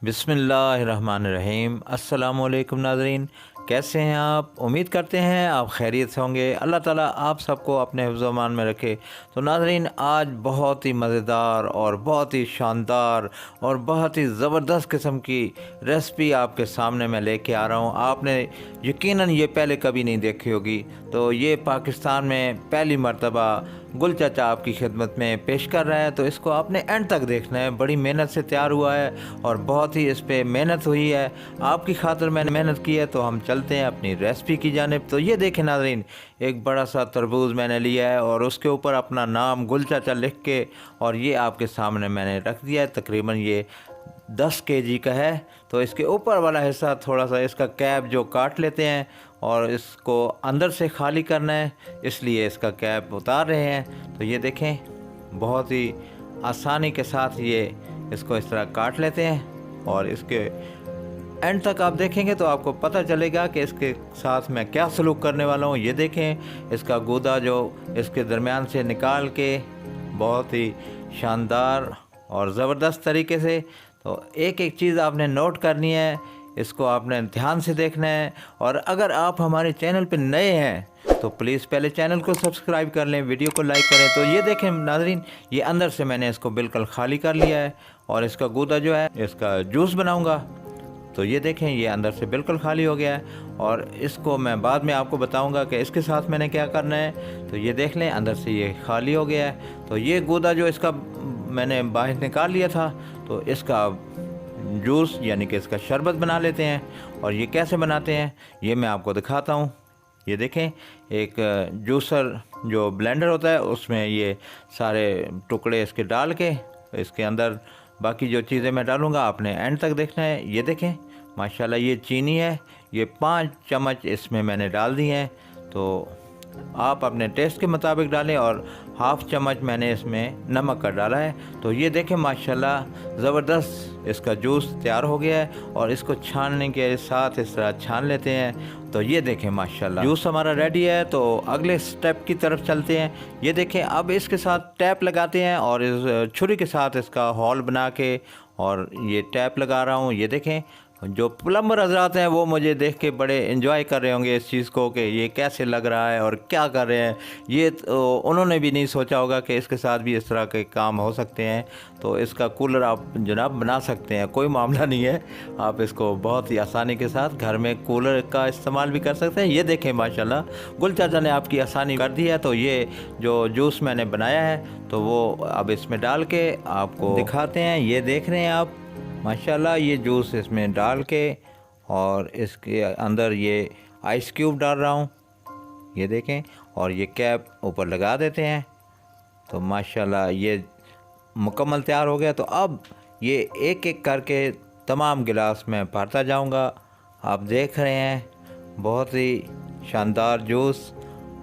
बिस्मिल्लाहिर्रहमानिर्रहीम। अस्सलामुअलैकुम नाज़रीन, कैसे हैं आप? उम्मीद करते हैं आप खैरियत से होंगे। अल्लाह ताला आप सबको अपने हिफ्ज़-ओ-मान में रखे। तो नाज़रीन, आज बहुत ही मज़ेदार और बहुत ही शानदार और बहुत ही ज़बरदस्त किस्म की रेसिपी आपके सामने मैं लेके आ रहा हूँ। आपने यकीनन ये पहले कभी नहीं देखी होगी। तो ये पाकिस्तान में पहली मर्तबा गुल चाचा आपकी खिदमत में पेश कर रहा है। तो इसको आपने एंड तक देखना है। बड़ी मेहनत से तैयार हुआ है और बहुत ही इस पर मेहनत हुई है। आपकी खातिर मैंने मेहनत की है। तो हम चलते हैं अपनी रेसिपी की जानिब। तो ये देखें नाज़रीन, एक बड़ा सा तरबूज मैंने लिया है और उसके ऊपर अपना नाम गुल चाचा लिख के और ये आपके सामने मैंने रख दिया है। तकरीबन ये 10 केजी का है। तो इसके ऊपर वाला हिस्सा थोड़ा सा इसका कैप जो काट लेते हैं और इसको अंदर से खाली करना है, इसलिए इसका कैप उतार रहे हैं। तो ये देखें, बहुत ही आसानी के साथ ये इसको इस तरह काट लेते हैं और इसके एंड तक आप देखेंगे तो आपको पता चलेगा कि इसके साथ मैं क्या सलूक करने वाला हूँ। ये देखें, इसका गूदा जो इसके दरमियान से निकाल के बहुत ही शानदार और ज़बरदस्त तरीके से। तो एक एक चीज़ आपने नोट करनी है, इसको आपने ध्यान से देखना है। और अगर आप हमारे चैनल पर नए हैं तो प्लीज़ पहले चैनल को सब्सक्राइब कर लें, वीडियो को लाइक करें। तो ये देखें नाज़रीन, ये अंदर से मैंने इसको बिल्कुल खाली कर लिया है और इसका गूदा जो है इसका जूस बनाऊंगा। तो ये देखें, ये अंदर से बिल्कुल खाली हो गया है और इसको मैं बाद में आपको बताऊंगा कि इसके साथ मैंने क्या करना है। तो ये देख लें, अंदर से ये खाली हो गया है। तो ये गूदा जो इसका मैंने बाहर निकाल लिया था, तो इसका जूस यानी कि इसका शरबत बना लेते हैं। और ये कैसे बनाते हैं ये मैं आपको दिखाता हूँ। ये देखें, एक जूसर जो ब्लेंडर होता है उसमें ये सारे टुकड़े इसके डाल के इसके अंदर बाकी जो चीज़ें मैं डालूँगा आपने एंड तक देखना है। ये देखें, माशाल्लाह ये चीनी है, ये 5 चम्मच इसमें मैंने डाल दी हैं। तो आप अपने टेस्ट के मुताबिक डालें और हाफ़ चम्मच मैंने इसमें नमक का डाला है। तो ये देखें, माशाल्लाह ज़बरदस्त इसका जूस तैयार हो गया है और इसको छानने के साथ इस तरह छान लेते हैं। तो ये देखें, माशाल्लाह जूस हमारा रेडी है। तो अगले स्टेप की तरफ चलते हैं। ये देखें, अब इसके साथ टैप लगाते हैं और इस छुरी के साथ इसका हॉल बना के और ये टैप लगा रहा हूँ। ये देखें, जो प्लम्बर हजरात हैं वो मुझे देख के बड़े एंजॉय कर रहे होंगे इस चीज़ को कि ये कैसे लग रहा है और क्या कर रहे हैं। ये तो उन्होंने भी नहीं सोचा होगा कि इसके साथ भी इस तरह के काम हो सकते हैं। तो इसका कूलर आप जनाब बना सकते हैं, कोई मामला नहीं है। आप इसको बहुत ही आसानी के साथ घर में कूलर का इस्तेमाल भी कर सकते हैं। ये देखें, माशाल्लाह गुल चाचा ने आपकी आसानी कर दी है। तो ये जो जूस मैंने बनाया है तो वो अब इसमें डाल के आपको दिखाते हैं। ये देख रहे हैं आप, माशाल्लाह ये जूस इसमें डाल के और इसके अंदर ये आइस क्यूब डाल रहा हूँ। ये देखें, और ये कैप ऊपर लगा देते हैं। तो माशाल्लाह ये मुकम्मल तैयार हो गया। तो अब ये एक एक करके तमाम गिलास में भरता जाऊँगा। आप देख रहे हैं, बहुत ही शानदार जूस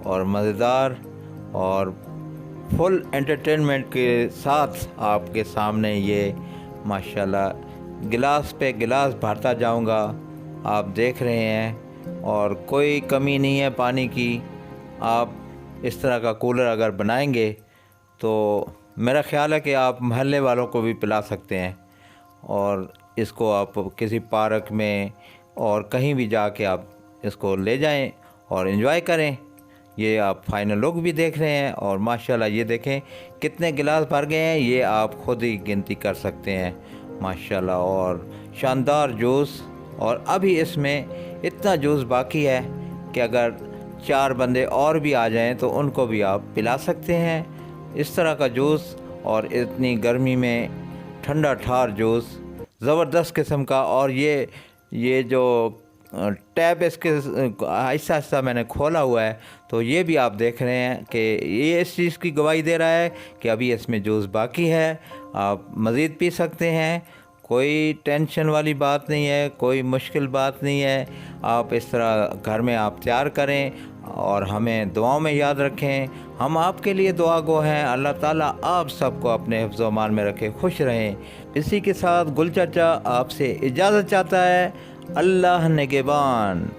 और मज़ेदार और फुल एंटरटेनमेंट के साथ आपके सामने ये माशाल्लाह गिलास पे गिलास भरता जाऊंगा। आप देख रहे हैं और कोई कमी नहीं है पानी की। आप इस तरह का कूलर अगर बनाएंगे तो मेरा ख़्याल है कि आप महल्ले वालों को भी पिला सकते हैं और इसको आप किसी पार्क में और कहीं भी जाके आप इसको ले जाएं और एंजॉय करें। ये आप फाइनल लुक भी देख रहे हैं और माशाल्लाह ये देखें कितने गिलास भर गए हैं, ये आप खुद ही गिनती कर सकते हैं माशाल्लाह। और शानदार जूस, और अभी इसमें इतना जूस बाकी है कि अगर 4 बंदे और भी आ जाएं तो उनको भी आप पिला सकते हैं इस तरह का जूस। और इतनी गर्मी में ठंडा ठार जूस ज़बरदस्त किस्म का। और ये जो टैप इसके आहिस्ता आहिस्ता मैंने खोला हुआ है, तो ये भी आप देख रहे हैं कि ये इस चीज़ की गवाही दे रहा है कि अभी इसमें जूस बाकी है, आप मज़ीद पी सकते हैं। कोई टेंशन वाली बात नहीं है, कोई मुश्किल बात नहीं है। आप इस तरह घर में आप तैयार करें और हमें दुआओं में याद रखें। हम आपके लिए दुआ गो हैं। अल्लाह ताला आप सबको अपने हिफ्ज़-ओ-मान में रखे, खुश रहें। इसी के साथ गुल चाचा आपसे इजाज़त चाहता है। अल्लाह निगहबान।